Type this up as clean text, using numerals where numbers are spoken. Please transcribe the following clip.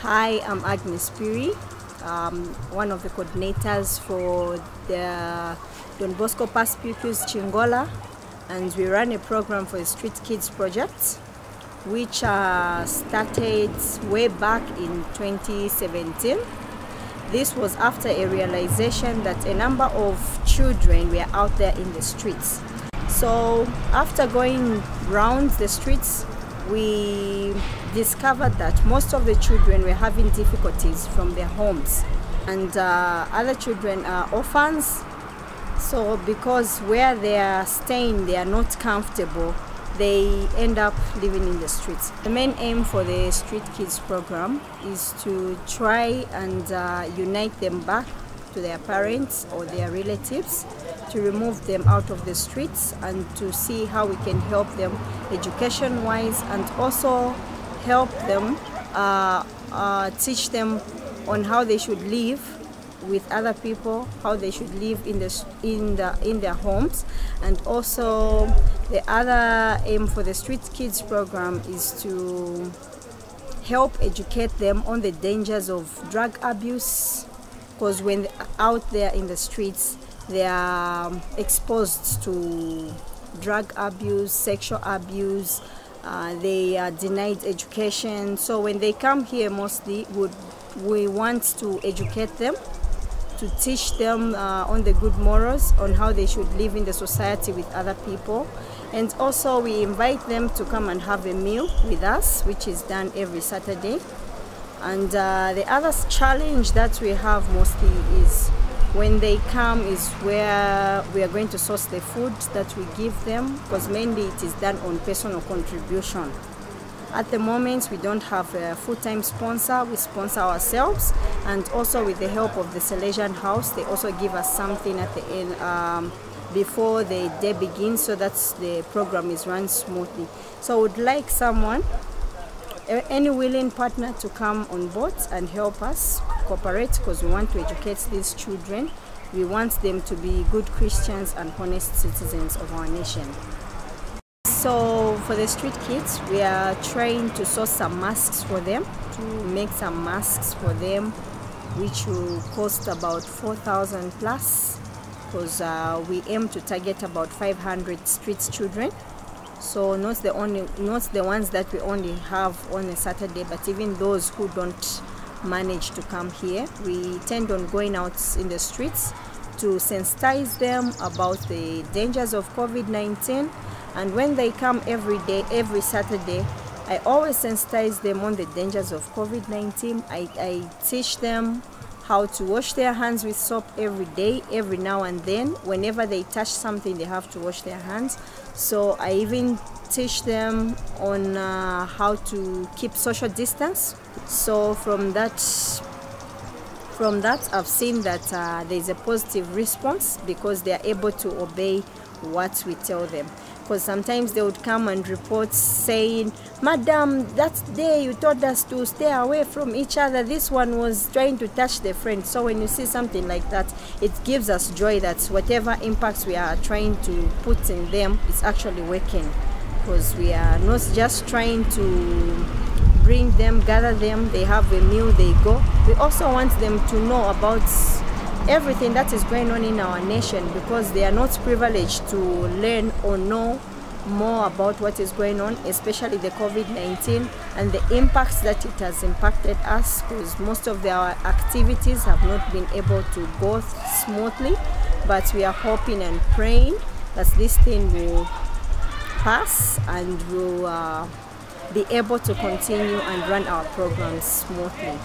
Hi, I'm Agnes Piri, one of the coordinators for the Don Bosco Past Pupils Chingola, and we run a program for the Street Kids Project, which started way back in 2017. This was after a realization that a number of children were out there in the streets. So after going round the streets, we discovered that most of the children were having difficulties from their homes, and other children are orphans. So because where they are staying, they are not comfortable, they end up living in the streets. The main aim for the Street Kids program is to try and unite them back to their parents or their relatives, to remove them out of the streets and to see how we can help them education-wise, and also help them teach them on how they should live with other people, how they should live in their homes. And also the other aim for the Street Kids program is to help educate them on the dangers of drug abuse, because when they're out there in the streets, they are exposed to drug abuse, sexual abuse, they are denied education. So when they come here, mostly we want to educate them, to teach them on the good morals, on how they should live in the society with other people. And also we invite them to come and have a meal with us, which is done every Saturday. And the other challenge that we have mostly is when they come is where we are going to source the food that we give them, because mainly it is done on personal contribution. At the moment, we don't have a full-time sponsor. We sponsor ourselves, and also with the help of the Salesian House, they also give us something at the end before the day begins, so that the program is run smoothly. So I would like someone, any willing partner, to come on board and help us cooperate, because we want to educate these children. We want them to be good Christians and honest citizens of our nation. So for the street kids, we are trying to source some masks for them, to make some masks for them, which will cost about 4,000 plus, because we aim to target about 500 street children. So not the ones that we only have on a Saturday, but even those who don't manage to come here. We tend on going out in the streets to sensitize them about the dangers of COVID-19. And when they come every day, every Saturday, I always sensitize them on the dangers of COVID-19. I teach them how to wash their hands with soap every day, every now and then. Whenever they touch something, they have to wash their hands. So I even teach them on how to keep social distance. So from that I've seen that there's a positive response, because they are able to obey what we tell them. Because sometimes they would come and report saying, "Madam, that day you told us to stay away from each other. This one was trying to touch their friend." So when you see something like that, it gives us joy that whatever impacts we are trying to put in them, it's actually working. Because we are not just trying to bring them, gather them, they have a meal, they go. We also want them to know about everything that is going on in our nation, because they are not privileged to learn or know more about what is going on, especially the COVID-19 and the impacts that it has impacted us, because most of our activities have not been able to go smoothly. But we are hoping and praying that this thing will pass and we'll be able to continue and run our programs smoothly.